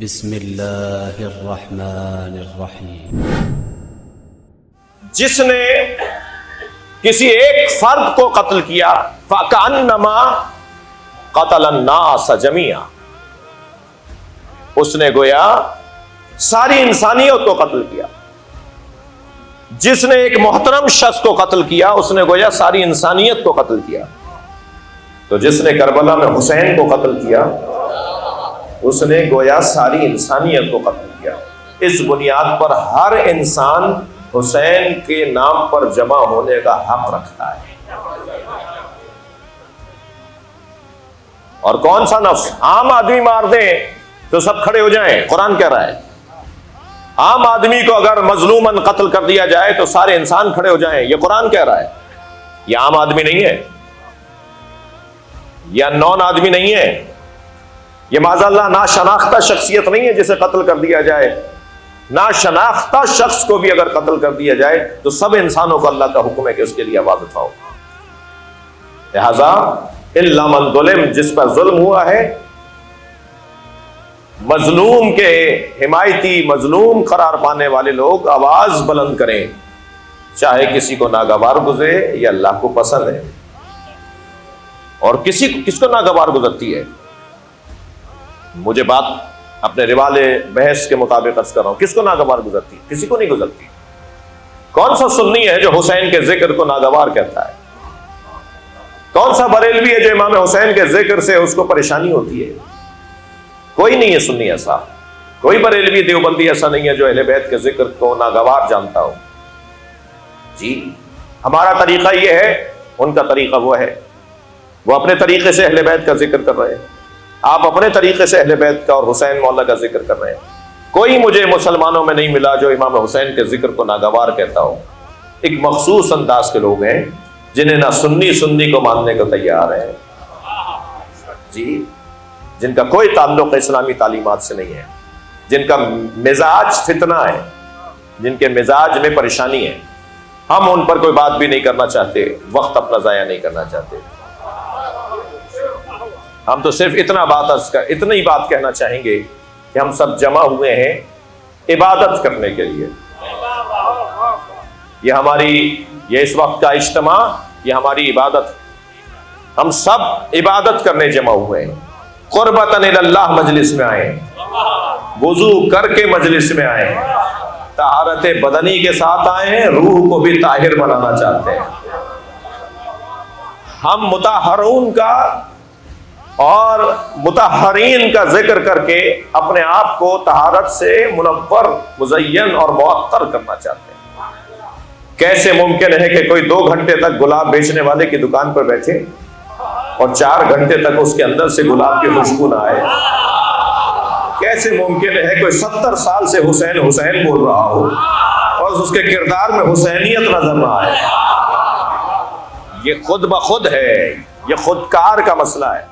بسم اللہ الرحمن الرحیم۔ جس نے کسی ایک فرد کو قتل کیا فَكَأَنَّمَا قَتَلَ النَّاسَ جَمِيعًا، اس نے گویا ساری انسانیت کو قتل کیا۔ جس نے ایک محترم شخص کو قتل کیا اس نے گویا ساری انسانیت کو قتل کیا۔ تو جس نے کربلا میں حسین کو قتل کیا اس نے گویا ساری انسانیت کو قتل کیا۔ اس بنیاد پر ہر انسان حسین کے نام پر جمع ہونے کا حق رکھتا ہے۔ اور کون سا نفس؟ عام آدمی مار دیں تو سب کھڑے ہو جائیں، قرآن کہہ رہا ہے۔ عام آدمی کو اگر مظلوماً قتل کر دیا جائے تو سارے انسان کھڑے ہو جائیں، یہ قرآن کہہ رہا ہے۔ یہ عام آدمی نہیں ہے، یہ نون آدمی نہیں ہے، یہ معاذ اللہ ناشناختہ شخصیت نہیں ہے جسے قتل کر دیا جائے۔ ناشناختہ شخص کو بھی اگر قتل کر دیا جائے تو سب انسانوں کو اللہ کا حکم ہے کہ اس کے لیے آواز اٹھاؤ۔ لہذا الا من ظلم، جس پر ظلم ہوا ہے، مظلوم کے حمایتی، مظلوم قرار پانے والے لوگ آواز بلند کریں، چاہے کسی کو ناگوار گزرے یا اللہ کو پسند ہے۔ اور کس کو ناگوار گزرتی ہے؟ مجھے بات اپنے روال بحث کے مطابق عرض کر رہا ہوں، کس کو ناگوار گزرتی؟ کسی کو نہیں گزرتی۔ کون سا سنی ہے جو حسین کے ذکر کو ناگوار کہتا ہے؟ کون سا بریلوی ہے جو امام حسین کے ذکر سے اس کو پریشانی ہوتی ہے؟ کوئی نہیں ہے سنی ایسا، کوئی بریلوی دیوبندی ایسا نہیں ہے جو اہل بیت کے ذکر کو ناگوار جانتا ہو۔ جی ہمارا طریقہ یہ ہے، ان کا طریقہ وہ ہے۔ وہ اپنے طریقے سے اہل بیت کا ذکر کر رہے ہیں، آپ اپنے طریقے سے اہل بیت کا اور حسین مولا کا ذکر کر رہے ہیں۔ کوئی مجھے مسلمانوں میں نہیں ملا جو امام حسین کے ذکر کو ناگوار کہتا ہو۔ ایک مخصوص انداز کے لوگ ہیں جنہیں نہ سنی کو ماننے کو تیار ہے، جی، جن کا کوئی تعلق اسلامی تعلیمات سے نہیں ہے، جن کا مزاج فتنہ ہے، جن کے مزاج میں پریشانی ہے۔ ہم ان پر کوئی بات بھی نہیں کرنا چاہتے، وقت اپنا ضائع نہیں کرنا چاہتے۔ ہم تو صرف اتنی بات کہنا چاہیں گے کہ ہم سب جمع ہوئے ہیں عبادت کرنے کے لیے۔ یہ اس وقت کا اجتماع، یہ ہماری عبادت، ہم سب عبادت کرنے جمع ہوئے ہیں۔ قربتاً اللہ مجلس میں آئے، وضو کر کے مجلس میں آئے، طہارت بدنی کے ساتھ آئے ہیں، روح کو بھی طاہر بنانا چاہتے ہیں۔ ہم مطہرون کا اور مطہرین کا ذکر کر کے اپنے آپ کو طہارت سے منور، مزین اور معطر کرنا چاہتے ہیں۔ کیسے ممکن ہے کہ کوئی 2 گھنٹے تک گلاب بیچنے والے کی دکان پر بیٹھے اور 4 گھنٹے تک اس کے اندر سے گلاب کی خوشبو نہ آئے؟ کیسے ممکن ہے کوئی 70 سال سے حسین حسین بول رہا ہو اور اس کے کردار میں حسینیت نظر نہ آئے؟ یہ خود بخود ہے، یہ خودکار کا مسئلہ ہے۔